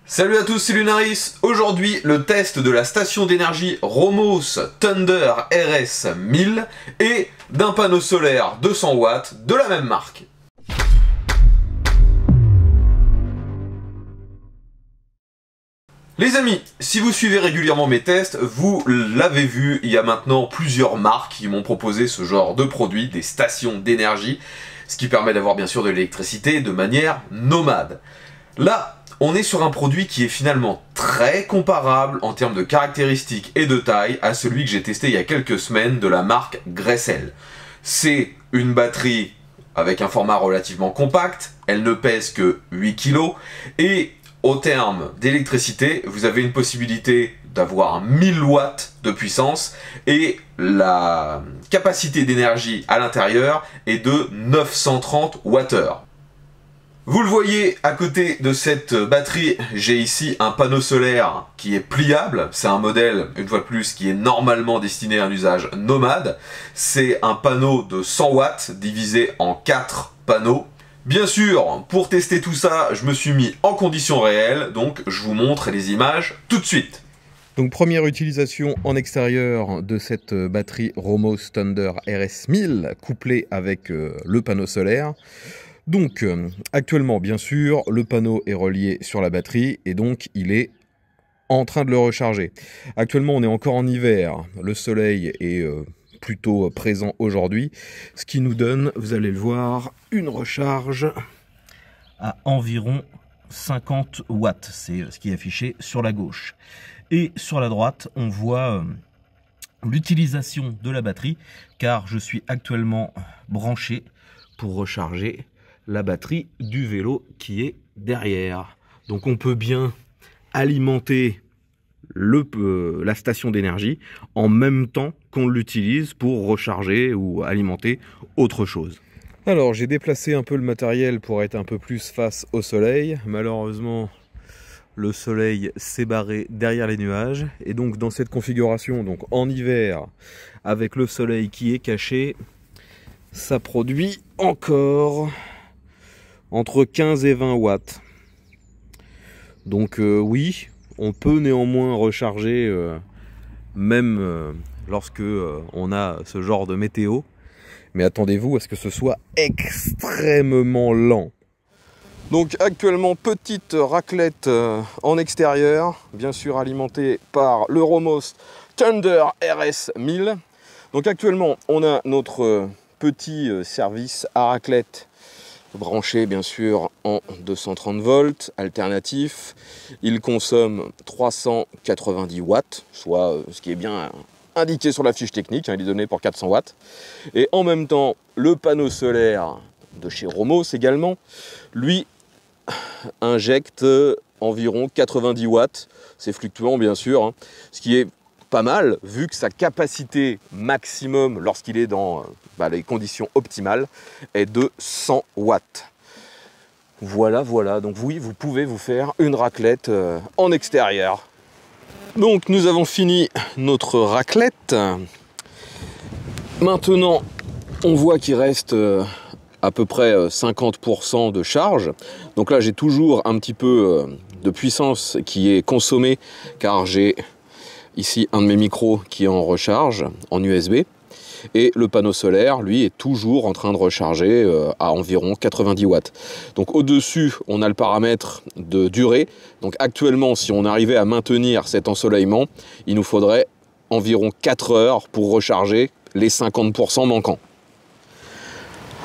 Salut à tous, c'est Lunaris. Aujourd'hui, le test de la station d'énergie Romos Thunder RS 1000 et d'un panneau solaire 200 watts de la même marque. Les amis, si vous suivez régulièrement mes tests, vous l'avez vu, il y a maintenant plusieurs marques qui m'ont proposé ce genre de produit, des stations d'énergie, ce qui permet d'avoir bien sûr de l'électricité de manière nomade. Là, on est sur un produit qui est finalement très comparable en termes de caractéristiques et de taille à celui que j'ai testé il y a quelques semaines de la marque Gressel. C'est une batterie avec un format relativement compact, elle ne pèse que 8 kg et au terme d'électricité, vous avez une possibilité d'avoir 1000 watts de puissance et la capacité d'énergie à l'intérieur est de 930 Wh. Vous le voyez, à côté de cette batterie, j'ai ici un panneau solaire qui est pliable. C'est un modèle, une fois de plus, qui est normalement destiné à un usage nomade. C'est un panneau de 100 watts divisé en 4 panneaux. Bien sûr, pour tester tout ça, je me suis mis en conditions réelles, donc je vous montre les images tout de suite. Donc première utilisation en extérieur de cette batterie Romos Thunder RS 1000 couplée avec le panneau solaire. Donc actuellement bien sûr le panneau est relié sur la batterie et donc il est en train de le recharger. Actuellement on est encore en hiver, le soleil est plutôt présent aujourd'hui, ce qui nous donne, vous allez le voir, une recharge à environ 50 watts, c'est ce qui est affiché sur la gauche. Et sur la droite on voit l'utilisation de la batterie car je suis actuellement branché pour recharger la batterie du vélo qui est derrière. Donc on peut bien alimenter la station d'énergie en même temps qu'on l'utilise pour recharger ou alimenter autre chose. Alors j'ai déplacé un peu le matériel pour être un peu plus face au soleil. Malheureusement le soleil s'est barré derrière les nuages et donc dans cette configuration, donc en hiver avec le soleil qui est caché, ça produit encore entre 15 et 20 watts. Donc oui, on peut néanmoins recharger même lorsque on a ce genre de météo. Mais attendez-vous à ce que ce soit extrêmement lent. Donc actuellement petite raclette en extérieur, bien sûr alimentée par le Romos Thunder RS 1000. Donc actuellement on a notre petit service à raclette branché bien sûr en 230 volts alternatif. Il consomme 390 watts, soit ce qui est bien indiqué sur la fiche technique, il est donné pour 400 watts. Et en même temps, le panneau solaire de chez Romos également, lui injecte environ 90 watts. C'est fluctuant bien sûr, hein, ce qui est pas mal vu que sa capacité maximum lorsqu'il est dans les conditions optimales est de 100 watts. Voilà, donc oui, vous pouvez vous faire une raclette en extérieur. Donc nous avons fini notre raclette. Maintenant, on voit qu'il reste à peu près 50% de charge. Donc là, j'ai toujours un petit peu de puissance qui est consommée car j'ai ici un de mes micros qui est en recharge en USB. Et le panneau solaire, lui, est toujours en train de recharger à environ 90 watts. Donc au-dessus, on a le paramètre de durée. Donc actuellement, si on arrivait à maintenir cet ensoleillement, il nous faudrait environ 4 heures pour recharger les 50% manquants.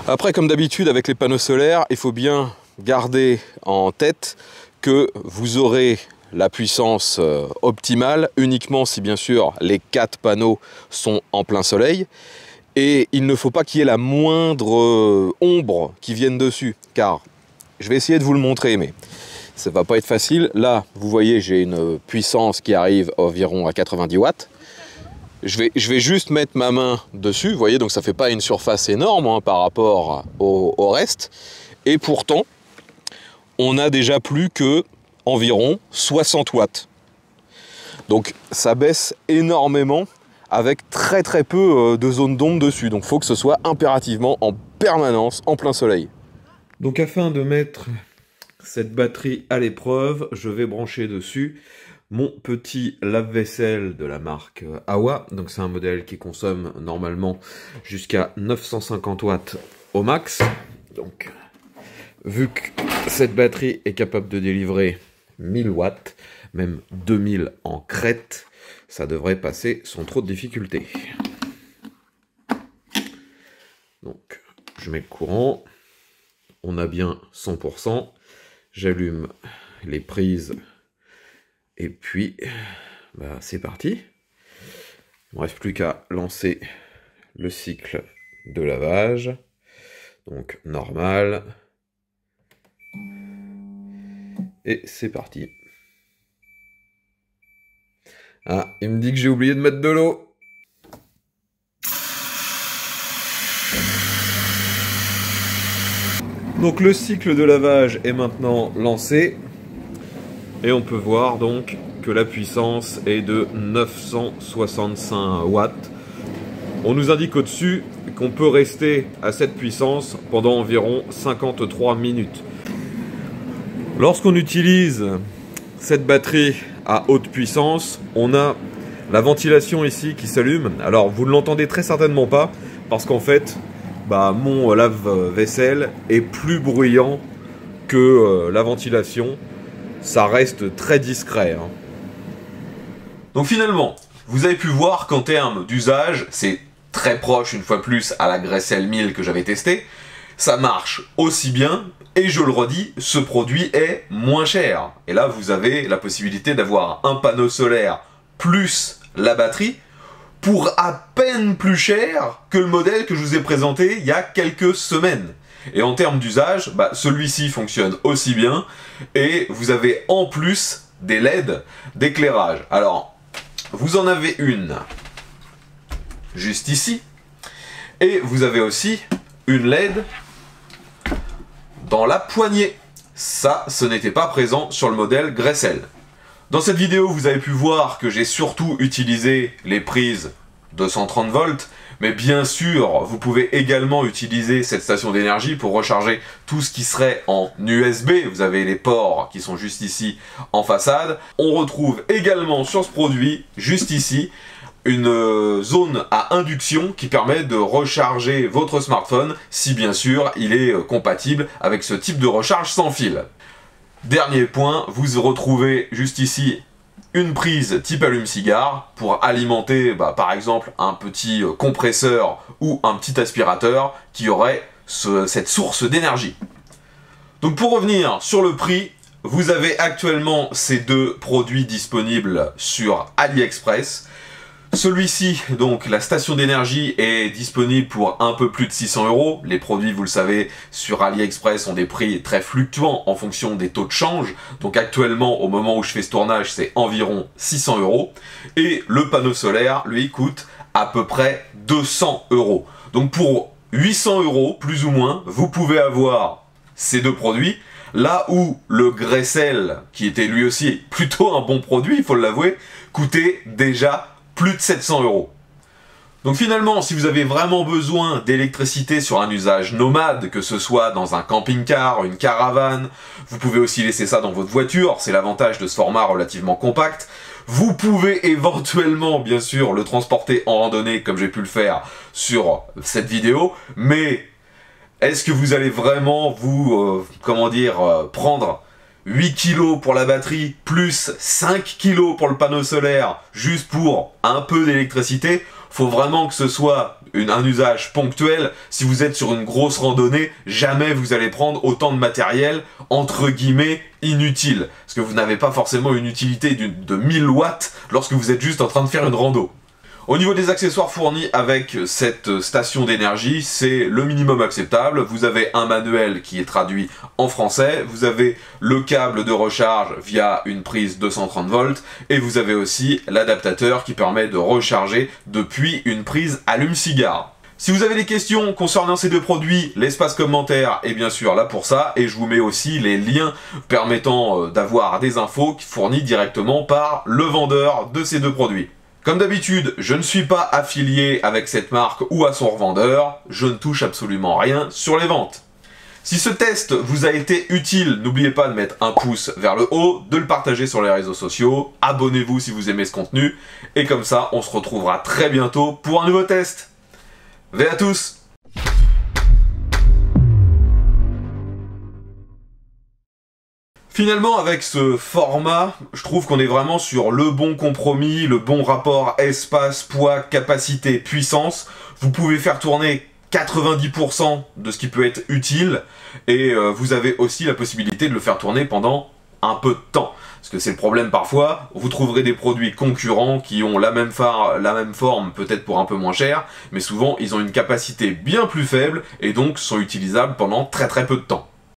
Après, comme d'habitude avec les panneaux solaires, il faut bien garder en tête que vous aurez la puissance optimale uniquement si bien sûr les 4 panneaux sont en plein soleil et il ne faut pas qu'il y ait la moindre ombre qui vienne dessus car je vais essayer de vous le montrer mais ça va pas être facile. Là vous voyez j'ai une puissance qui arrive environ à 90 watts. Je vais juste mettre ma main dessus, vous voyez, donc ça fait pas une surface énorme hein, par rapport au reste et pourtant on a déjà plus que environ 60 watts. Donc ça baisse énormément avec très peu de zone d'ombre dessus. Donc il faut que ce soit impérativement en permanence en plein soleil. Donc afin de mettre cette batterie à l'épreuve, je vais brancher dessus mon petit lave-vaisselle de la marque Awa. Donc c'est un modèle qui consomme normalement jusqu'à 950 watts au max. Donc vu que cette batterie est capable de délivrer 1000 watts, même 2000 en crête, ça devrait passer sans trop de difficultés. Donc je mets le courant, on a bien 100%, j'allume les prises et puis c'est parti. Il ne me reste plus qu'à lancer le cycle de lavage. Donc normal. Et c'est parti. Ah, il me dit que j'ai oublié de mettre de l'eau. Donc le cycle de lavage est maintenant lancé. Et on peut voir donc que la puissance est de 965 watts. On nous indique au-dessus qu'on peut rester à cette puissance pendant environ 53 minutes. Lorsqu'on utilise cette batterie à haute puissance, on a la ventilation ici qui s'allume. Alors vous ne l'entendez très certainement pas parce qu'en fait mon lave-vaisselle est plus bruyant que la ventilation. Ça reste très discret. Donc finalement, vous avez pu voir qu'en termes d'usage, c'est très proche une fois plus à la Gressel 1000 que j'avais testé. Ça marche aussi bien, et je le redis, ce produit est moins cher. Et là, vous avez la possibilité d'avoir un panneau solaire plus la batterie pour à peine plus cher que le modèle que je vous ai présenté il y a quelques semaines. Et en termes d'usage, celui-ci fonctionne aussi bien, et vous avez en plus des LED d'éclairage. Alors, vous en avez une juste ici, et vous avez aussi une LED dans la poignée. Ça, ce n'était pas présent sur le modèle Gressel. Dans cette vidéo, vous avez pu voir que j'ai surtout utilisé les prises 230 volts, mais bien sûr, vous pouvez également utiliser cette station d'énergie pour recharger tout ce qui serait en USB. Vous avez les ports qui sont juste ici en façade. On retrouve également sur ce produit, juste ici, une zone à induction qui permet de recharger votre smartphone si bien sûr il est compatible avec ce type de recharge sans fil. Dernier point, vous retrouvez juste ici une prise type allume-cigare pour alimenter par exemple un petit compresseur ou un petit aspirateur qui aurait cette source d'énergie. Donc pour revenir sur le prix, vous avez actuellement ces deux produits disponibles sur AliExpress. Celui-ci, donc la station d'énergie, est disponible pour un peu plus de 600 €. Les produits, vous le savez, sur AliExpress ont des prix très fluctuants en fonction des taux de change. Donc actuellement, au moment où je fais ce tournage, c'est environ 600 €. Et le panneau solaire, lui, coûte à peu près 200 €. Donc pour 800 € plus ou moins, vous pouvez avoir ces deux produits. Là où le Gressel, qui était lui aussi plutôt un bon produit, il faut l'avouer, coûtait déjà plus de 700 €. Donc finalement, si vous avez vraiment besoin d'électricité sur un usage nomade, que ce soit dans un camping-car, une caravane, vous pouvez aussi laisser ça dans votre voiture, c'est l'avantage de ce format relativement compact. Vous pouvez éventuellement, bien sûr, le transporter en randonnée, comme j'ai pu le faire sur cette vidéo, mais est-ce que vous allez vraiment vous, prendre 8 kg pour la batterie, plus 5 kg pour le panneau solaire, juste pour un peu d'électricité? Faut vraiment que ce soit un usage ponctuel. Si vous êtes sur une grosse randonnée, jamais vous allez prendre autant de matériel, entre guillemets, inutile. Parce que vous n'avez pas forcément une utilité de 1000 watts lorsque vous êtes juste en train de faire une rando. Au niveau des accessoires fournis avec cette station d'énergie, c'est le minimum acceptable. Vous avez un manuel qui est traduit en français, vous avez le câble de recharge via une prise 230 volts, et vous avez aussi l'adaptateur qui permet de recharger depuis une prise allume-cigare. Si vous avez des questions concernant ces deux produits, l'espace commentaire est bien sûr là pour ça, et je vous mets aussi les liens permettant d'avoir des infos fournies directement par le vendeur de ces deux produits. Comme d'habitude, je ne suis pas affilié avec cette marque ou à son revendeur, je ne touche absolument rien sur les ventes. Si ce test vous a été utile, n'oubliez pas de mettre un pouce vers le haut, de le partager sur les réseaux sociaux, abonnez-vous si vous aimez ce contenu, et comme ça, on se retrouvera très bientôt pour un nouveau test. Ve à tous! Finalement, avec ce format, je trouve qu'on est vraiment sur le bon compromis, le bon rapport espace, poids, capacité, puissance. Vous pouvez faire tourner 90% de ce qui peut être utile, et vous avez aussi la possibilité de le faire tourner pendant un peu de temps. Parce que c'est le problème parfois, vous trouverez des produits concurrents qui ont la même forme, peut-être pour un peu moins cher, mais souvent ils ont une capacité bien plus faible, et donc sont utilisables pendant très peu de temps.